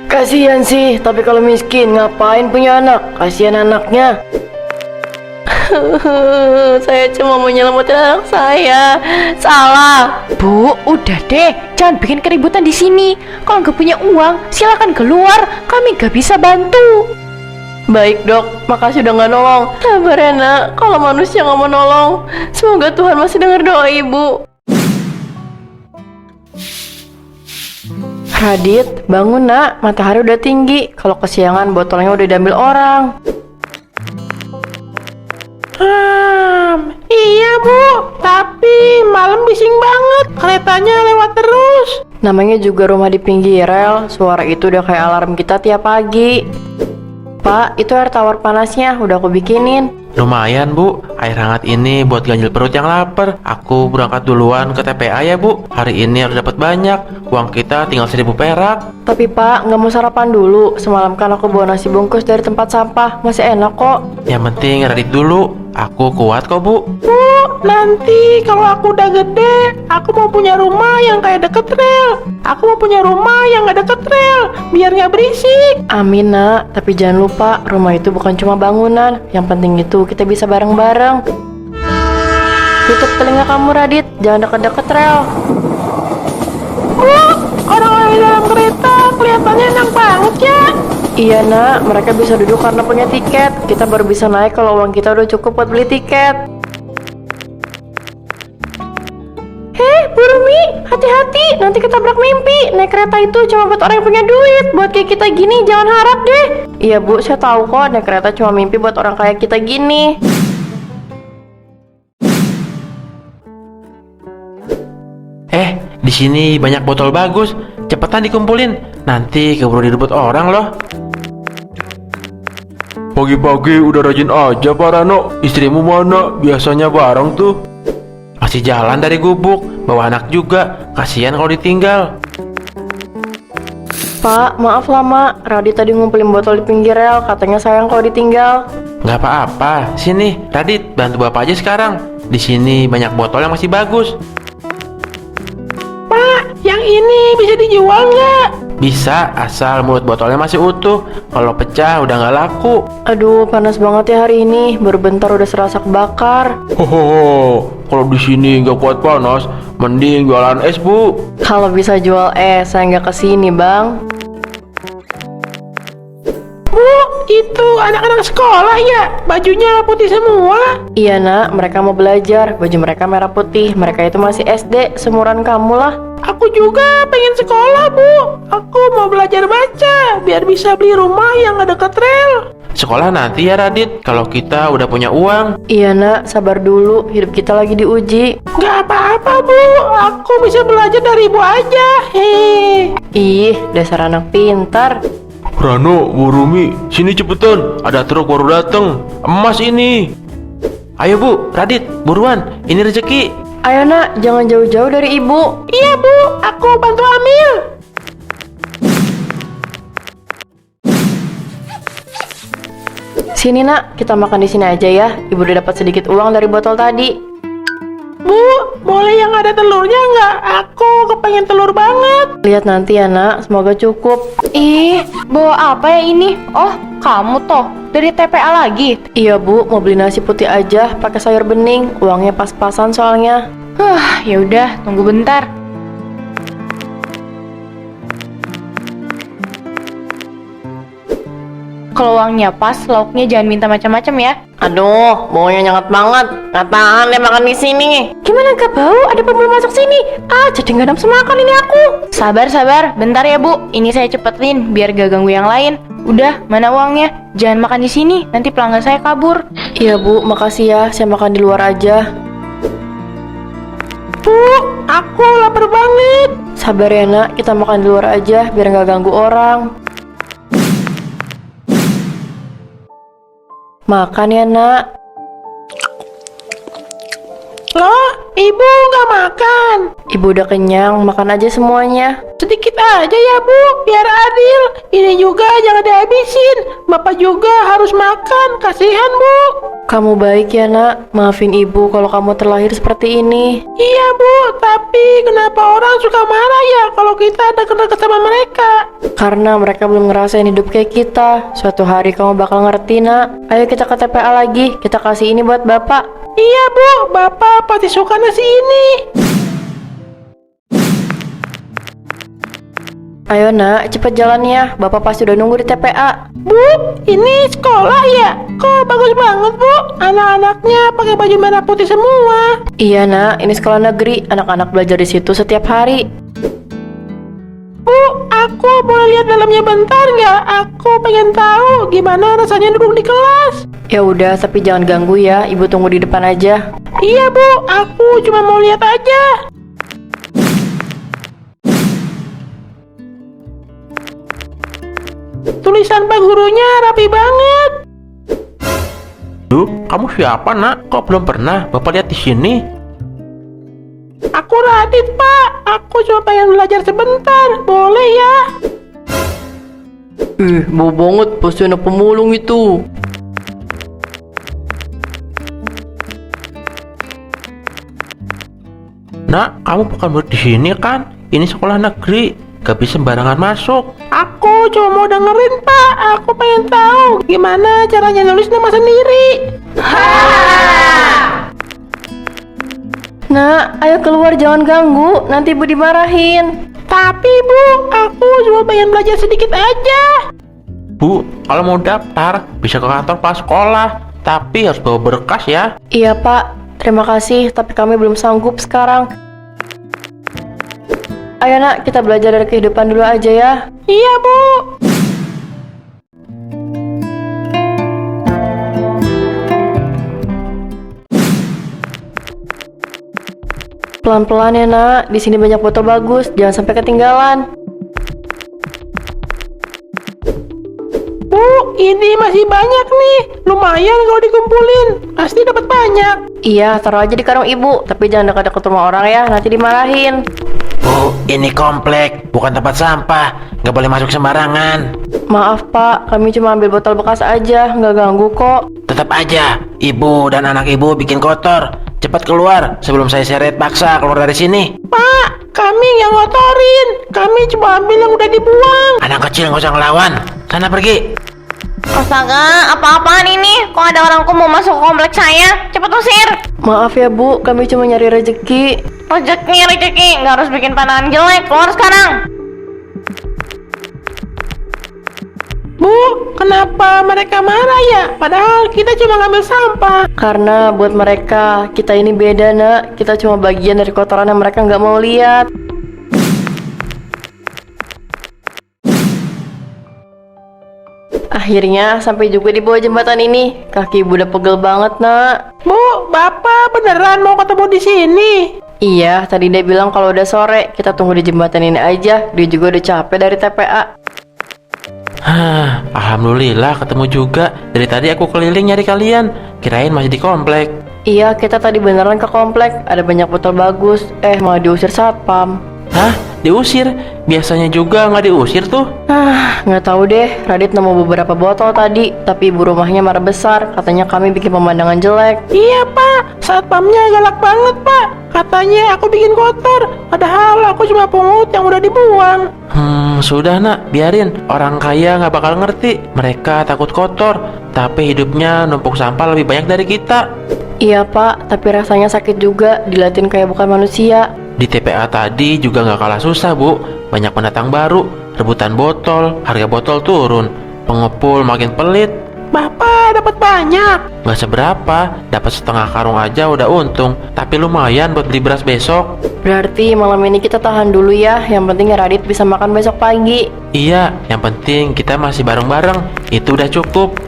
Kasihan sih, tapi kalau miskin ngapain punya anak? Kasihan anaknya. Saya cuma mau nyelamatin anak saya. Salah. Bu, udah deh, jangan bikin keributan di sini. Kalau nggak punya uang, silakan keluar. Kami nggak bisa bantu. Baik dok, makasih udah nggak nolong. Sabar ya nak, kalau manusia nggak mau nolong, semoga Tuhan masih dengar doa ibu. Radit, bangun nak, matahari udah tinggi. Kalau kesiangan botolnya udah diambil orang. Iya bu, tapi malam bising banget, keretanya lewat terus. Namanya juga rumah di pinggir rel, suara itu udah kayak alarm kita tiap pagi. Pak, itu air tawar panasnya, udah aku bikinin. Lumayan bu, air hangat ini buat ganjil perut yang lapar. Aku berangkat duluan ke TPA ya bu. Hari ini harus dapat banyak. Uang kita tinggal 1.000 perak. Tapi pak, nggak mau sarapan dulu. Semalam kan aku bawa nasi bungkus dari tempat sampah, masih enak kok. Yang penting Radit dulu. Aku kuat kok bu. Bu, nanti kalau aku udah gede, aku mau punya rumah yang kayak deket rel. Aku mau punya rumah yang gak deket rel, biar gak berisik. Amin nak, tapi jangan lupa rumah itu bukan cuma bangunan. Yang penting itu kita bisa bareng-bareng. Tutup telinga kamu Radit, jangan deket-deket rel. Bu, orang-orang di dalam kereta kelihatannya enak banget ya. Iya nak, mereka bisa duduk karena punya tiket. Kita baru bisa naik kalau uang kita udah cukup buat beli tiket. Hei, Bu Rumi, hati-hati, nanti ketabrak mimpi. Naik kereta itu cuma buat orang yang punya duit. Buat kayak kita gini, jangan harap deh. Iya Bu, saya tahu kok, naik kereta cuma mimpi buat orang kayak kita gini. Di sini banyak botol bagus. Cepetan dikumpulin. Nanti keburu direbut orang loh. Pagi-pagi udah rajin aja Pak Rano. Istrimu mana? Biasanya bareng tuh. Masih jalan dari gubuk. Bawa anak juga. Kasihan kalau ditinggal. Pak, maaf lama. Radit tadi ngumpulin botol di pinggir rel. Katanya sayang kalau ditinggal. Nggak apa-apa. Sini, Radit, bantu bapak aja sekarang. Di sini banyak botol yang masih bagus. Pak, yang ini bisa dijual nggak? Bisa, asal mulut botolnya masih utuh. Kalau pecah udah nggak laku. Aduh, panas banget ya hari ini. Baru bentar udah serasa kebakar. Hohoho, kalau di sini nggak kuat panas, mending jualan es bu. Kalau bisa jual es, saya nggak kesini bang. Bu, itu anak-anak sekolah ya? Bajunya putih semua. Iya nak, mereka mau belajar. Baju mereka merah putih. Mereka itu masih SD, seumuran kamu lah. Aku juga pengen sekolah bu. Aku mau belajar baca, biar bisa beli rumah yang gak dekat rel. Sekolah nanti ya Radit, kalau kita udah punya uang. Iya nak, sabar dulu. Hidup kita lagi diuji. Gak apa-apa bu, aku bisa belajar dari ibu aja. Hehehe. Ih, dasar anak pintar. Rano, Bu Rumi, sini cepetan. Ada truk baru dateng. Emas ini. Ayo bu, Radit, buruan, ini rezeki. Ayo nak, jangan jauh-jauh dari ibu. Iya bu, aku bantu ambil. Sini nak, kita makan di sini aja ya. Ibu udah dapat sedikit uang dari botol tadi. Bu, boleh yang ada telurnya nggak? Aku kepengen telur banget. Lihat nanti ya nak, semoga cukup. Ih, bawa apa ya ini? Oh, kamu toh dari TPA lagi? Iya bu, mau beli nasi putih aja pakai sayur bening. Uangnya pas-pasan soalnya. Ya udah, tunggu bentar. Kalau uangnya pas, lauknya jangan minta macam-macam ya. Aduh, baunya nyengat banget. Nggak tahan deh makan di sini. Gimana gak bau? Ada pembeli masuk sini. Jadi nggak nafsu makan ini aku. Sabar, bentar ya bu. Ini saya cepetin biar gak ganggu yang lain. Udah, mana uangnya? Jangan makan di sini, nanti pelanggan saya kabur. Iya bu, makasih ya. Saya makan di luar aja. Bu, aku lapar banget. Sabar ya nak, kita makan di luar aja biar nggak ganggu orang. Makan ya nak. Loh, ibu nggak makan? Ibu udah kenyang, makan aja semuanya. Sedikit aja ya bu, biar adil. Ini juga jangan dihabisin. Bapak juga harus makan, kasihan bu. Kamu baik ya nak, maafin ibu kalau kamu terlahir seperti ini. Iya bu, tapi kenapa orang suka marah ya kalau kita deket-deket sama mereka? Karena mereka belum ngerasain hidup kayak kita. Suatu hari kamu bakal ngerti nak. Ayo kita ke TPA lagi, kita kasih ini buat bapak. Iya bu, bapak pasti suka nasi ini. Ayo nak, cepet jalan ya, bapak pasti udah nunggu di TPA. Bu, ini sekolah ya? Kok bagus banget bu, anak-anaknya pakai baju merah putih semua. Iya nak, ini sekolah negeri, anak-anak belajar di situ setiap hari. Bu, aku boleh lihat dalamnya bentar nggak? Aku pengen tahu gimana rasanya duduk di kelas. Ya udah, tapi jangan ganggu ya, ibu tunggu di depan aja. Iya bu, aku cuma mau lihat aja. Tulisan pak gurunya rapi banget. Duh, kamu siapa nak? Kok belum pernah Bapak lihat di sini? Aku Radit pak, aku cuma pengen belajar sebentar, boleh ya? Bau banget, pasti anak pemulung itu. Nak, kamu bukan murid di sini kan? Ini sekolah negeri, gak bisa sembarangan masuk. Aku cuma mau dengerin pak, aku pengen tahu gimana caranya nulis nama sendiri. Nak, ayo keluar, jangan ganggu, nanti ibu dimarahin. Tapi bu, aku cuma pengen belajar sedikit aja. Bu, kalau mau daftar bisa ke kantor pas sekolah, tapi harus bawa berkas ya. Iya pak, terima kasih, tapi kami belum sanggup sekarang. Ayo nak, kita belajar dari kehidupan dulu aja ya. Iya bu. Pelan-pelan ya nak, di sini banyak foto bagus, jangan sampai ketinggalan. Bu, ini masih banyak nih. Lumayan kalau dikumpulin, pasti dapat banyak. Iya, taruh aja di karung ibu, tapi jangan dekat-dekat rumah orang ya, nanti dimarahin. Bu, ini komplek, bukan tempat sampah, nggak boleh masuk sembarangan. Maaf pak, kami cuma ambil botol bekas aja, nggak ganggu kok. Tetap aja, ibu dan anak ibu bikin kotor. Cepat keluar sebelum saya seret paksa keluar dari sini. Pak, kami yang ngotorin. Kami cuma ambil yang udah dibuang. Anak kecil nggak usah ngelawan. Sana pergi. Astaga, apa-apaan ini? Kok ada orang mau masuk ke kompleks saya? Cepet usir! Maaf ya bu, kami cuma nyari rezeki. Rezeki, nggak harus bikin pandangan jelek. Keluar sekarang! Bu, kenapa mereka marah ya? Padahal kita cuma ngambil sampah. Karena buat mereka, kita ini beda nak. Kita cuma bagian dari kotoran yang mereka nggak mau lihat. Akhirnya sampai juga di bawah jembatan ini. Kaki ibu udah pegel banget nak. Bu, bapak beneran mau ketemu di sini? Iya, tadi dia bilang kalau udah sore. Kita tunggu di jembatan ini aja. Dia juga udah capek dari TPA. Hah, alhamdulillah ketemu juga. Dari tadi aku keliling nyari kalian, kirain masih di komplek. Iya, kita tadi beneran ke komplek. Ada banyak botol bagus. Malah diusir satpam. Hah, diusir? Biasanya juga nggak diusir tuh. Nggak tahu deh. Radit nemu beberapa botol tadi, tapi ibu rumahnya marah besar. Katanya kami bikin pemandangan jelek. Iya pak, satpamnya galak banget pak. Katanya aku bikin kotor, padahal aku cuma pungut yang udah dibuang. Sudah nak, biarin. Orang kaya nggak bakal ngerti. Mereka takut kotor, tapi hidupnya numpuk sampah lebih banyak dari kita. Iya pak, tapi rasanya sakit juga. Dilatin kayak bukan manusia. Di TPA tadi juga nggak kalah susah bu. Banyak pendatang baru, rebutan botol, harga botol turun, pengepul makin pelit. Bapak dapat banyak. Nggak seberapa, dapat setengah karung aja udah untung. Tapi lumayan buat beli beras besok. Berarti malam ini kita tahan dulu ya. Yang penting Radit bisa makan besok pagi. Iya, yang penting kita masih bareng-bareng. Itu udah cukup.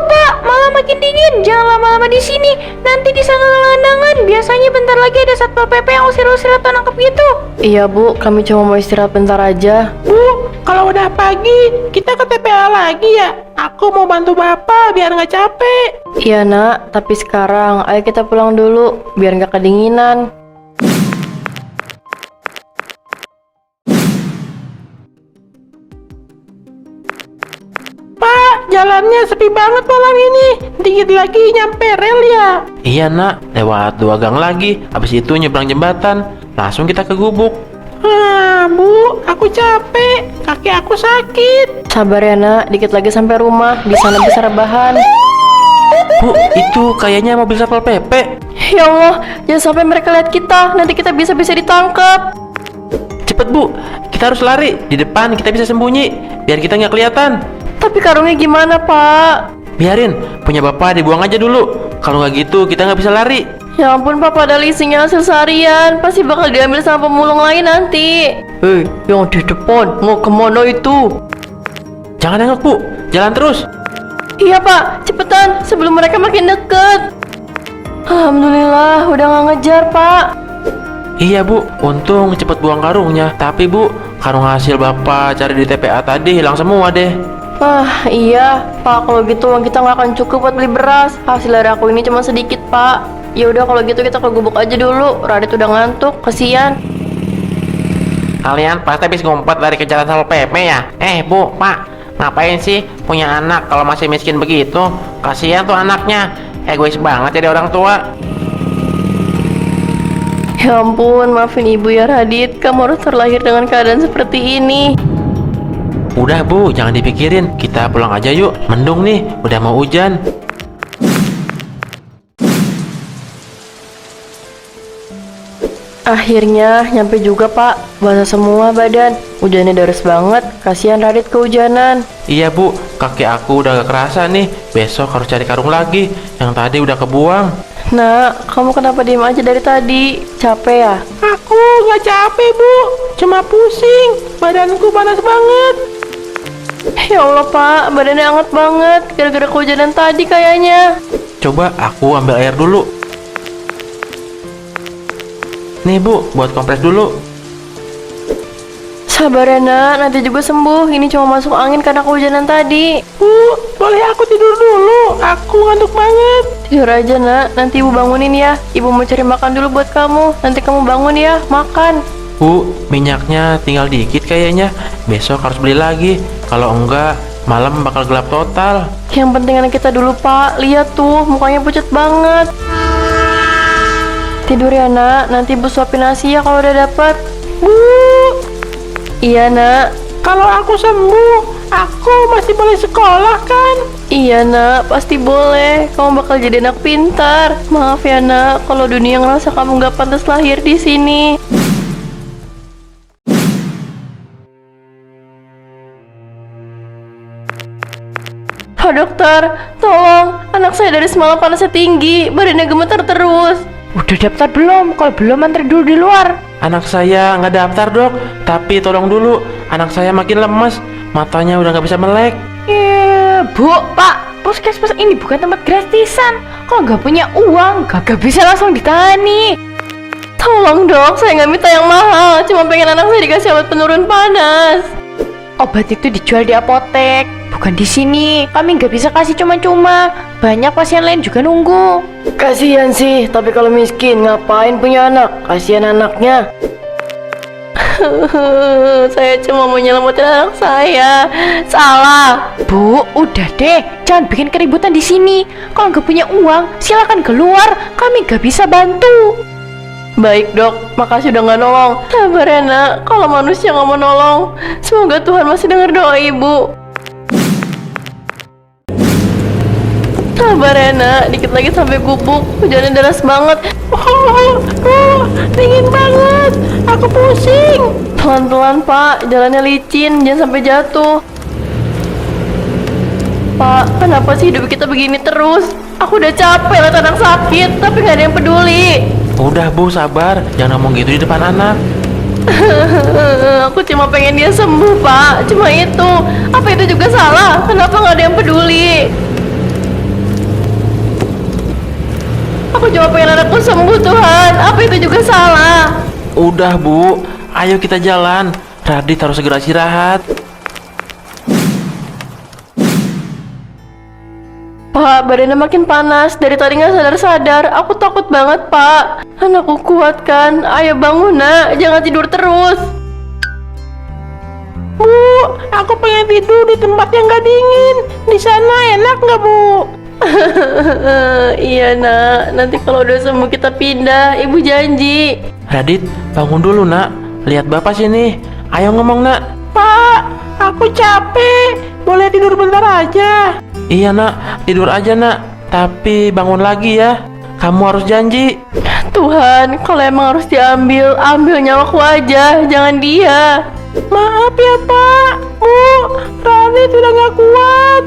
Pak, malah makin dingin. Jangan lama-lama di sini. Nanti disangka gelandangan. Biasanya bentar lagi ada satpol PP yang usir-usir atau nangkep gitu. Iya bu, kami cuma mau istirahat bentar aja. Bu, kalau udah pagi, kita ke TPA lagi ya. Aku mau bantu Bapak biar nggak capek. Iya nak, tapi sekarang ayo kita pulang dulu biar nggak kedinginan. Pak, jalannya sepi banget malam ini. Dikit lagi nyampe rel ya. Iya nak, lewat 2 gang lagi. Habis itu nyebrang jembatan. Langsung kita ke gubuk. Bu, aku capek. Kaki aku sakit. Sabar ya nak, dikit lagi sampai rumah. Di sana bisa rebahan. Bu, itu kayaknya mobil Satpol PP. Ya Allah, jangan sampai mereka lihat kita. Nanti kita bisa ditangkap. Cepet bu, kita harus lari. Di depan kita bisa sembunyi, biar kita nggak kelihatan. Tapi karungnya gimana pak? Biarin, punya bapak dibuang aja dulu. Kalau nggak gitu kita nggak bisa lari. Ya ampun pak, padahal isinya hasil seharian. Pasti bakal diambil sama pemulung lain nanti. Hei, yang di depan mau kemana itu? Jangan nengok bu, jalan terus. Iya pak, cepetan sebelum mereka makin deket. Alhamdulillah udah nggak ngejar pak. Iya bu, untung cepet buang karungnya. Tapi bu, karung hasil bapak cari di TPA tadi hilang semua deh. Iya pak, kalau gitu uang kita nggak akan cukup buat beli beras. Hasil dari aku ini cuma sedikit pak. Ya udah kalau gitu kita ke gubuk aja dulu. Radit udah ngantuk, kasihan. Kalian pasti habis ngumpet dari kejaran Satpol PP ya? Bu, pak, ngapain sih punya anak kalau masih miskin begitu? Kasihan tuh anaknya, egois banget jadi orang tua. Ya ampun, maafin ibu ya Radit. Kamu harus terlahir dengan keadaan seperti ini. Udah bu, jangan dipikirin, kita pulang aja yuk. Mendung nih, udah mau hujan. Akhirnya nyampe juga pak. Basah semua badan. Hujannya deras banget. Kasihan Radit kehujanan. Iya bu, kaki aku udah gak kerasa nih. Besok harus cari karung lagi, yang tadi udah kebuang. Nak, kamu kenapa diem aja dari tadi? Capek ya? Aku nggak capek, Bu. Cuma pusing. Badanku panas banget. Ya Allah pak, badannya hangat banget. Gara-gara kehujanan tadi kayaknya. Coba aku ambil air dulu. Nih bu, buat kompres dulu. Sabar ya nak, nanti juga sembuh. Ini cuma masuk angin karena kehujanan tadi. Bu, boleh aku tidur dulu? Aku ngantuk banget. Tidur aja nak, nanti ibu bangunin ya. Ibu mau cari makan dulu buat kamu. Nanti kamu bangun ya, makan. Bu, minyaknya tinggal dikit kayaknya. Besok harus beli lagi. Kalau enggak, malam bakal gelap total. Yang penting anak kita dulu pak. Lihat tuh, mukanya pucat banget. Tidur ya nak, nanti ibu suapin nasi ya kalau udah dapet. Bu, Iya nak. kalau aku sembuh, aku masih boleh sekolah kan? Iya nak, pasti boleh. Kamu bakal jadi anak pintar. Maaf ya nak, kalau dunia ngerasa kamu gak pantas lahir di sini. Pak dokter, tolong. Anak saya dari semalam panasnya tinggi, badannya gemetar terus. Udah daftar belum? Kalau belum antri dulu di luar. Anak saya nggak daftar dok, tapi tolong dulu. Anak saya makin lemes, matanya udah nggak bisa melek. Bu, Pak, puskesmas ini bukan tempat gratisan. Kalau nggak punya uang, gak bisa langsung ditangani. Tolong dok, saya nggak minta yang mahal. Cuma pengen anak saya dikasih obat penurun panas. Obat itu dijual di apotek, bukan di sini. Kami nggak bisa kasih cuma-cuma. Banyak pasien lain juga nunggu. Kasihan sih, tapi kalau miskin ngapain punya anak? Kasihan anaknya. Saya cuma mau nyelamatin anak saya. Salah. Bu, udah deh, jangan bikin keributan di sini. Kalau nggak punya uang, silakan keluar. Kami nggak bisa bantu. Baik dok, makasih udah nggak nolong. Sabar ya nak, kalau manusia nggak mau nolong. Semoga Tuhan masih dengar doa ibu. Sabar ya nak, dikit lagi sampai gubuk. Hujannya deras banget. Dingin banget. Aku pusing. Pelan-pelan pak, jalannya licin, jangan sampai jatuh. Pak, kenapa sih hidup kita begini terus? Aku udah capek lihat anak sakit, tapi nggak ada yang peduli. Udah bu, sabar, jangan ngomong gitu di depan anak. Aku cuma pengen dia sembuh pak, cuma itu. Apa itu juga salah? Kenapa nggak ada yang peduli? Aku cuma pengen anakku sembuh Tuhan. Apa itu juga salah? Udah bu, ayo kita jalan. Radit harus segera istirahat. Pak, badannya makin panas. Dari tadi nggak sadar-sadar. Aku takut banget, Pak. Anakku kuat kan? Ayo bangun, nak. Jangan tidur terus. Bu, aku pengen tidur di tempat yang gak dingin. Di sana enak nggak, Bu? Iya, nak. Nanti kalau udah sembuh kita pindah. Ibu janji. Radit, bangun dulu nak. Lihat bapak sini. Ayo ngomong nak. Pak, aku capek. Boleh tidur bentar aja. Iya nak, tidur aja nak. Tapi bangun lagi ya. Kamu harus janji. Tuhan, kalau emang harus diambil, ambil nyawaku aja. Jangan dia. Maaf ya, Pak. Bu, Radit udah gak kuat.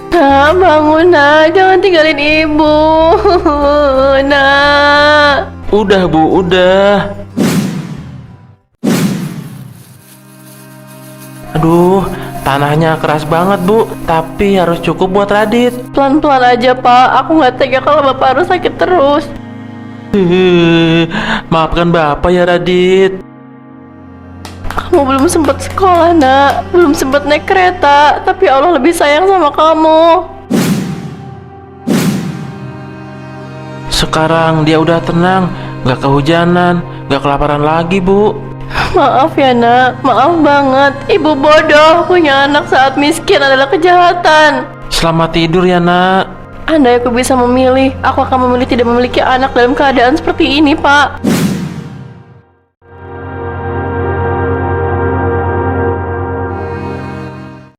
Nah, bangun, nak. Jangan tinggalin ibu. Nak. Udah bu, udah. Aduh, tanahnya keras banget bu. Tapi harus cukup buat Radit. Pelan-pelan aja, Pak. Aku nggak tega kalau Bapak harus sakit terus. Maafkan bapak ya Radit. Kamu belum sempat sekolah, nak. Belum sempat naik kereta. Tapi Allah lebih sayang sama kamu. Sekarang dia udah tenang, gak kehujanan, gak kelaparan lagi bu. Maaf ya, nak. Maaf banget. Ibu bodoh. Punya anak saat miskin adalah kejahatan. Selamat tidur ya nak. Andai aku bisa memilih, aku akan memilih tidak memiliki anak dalam keadaan seperti ini, Pak.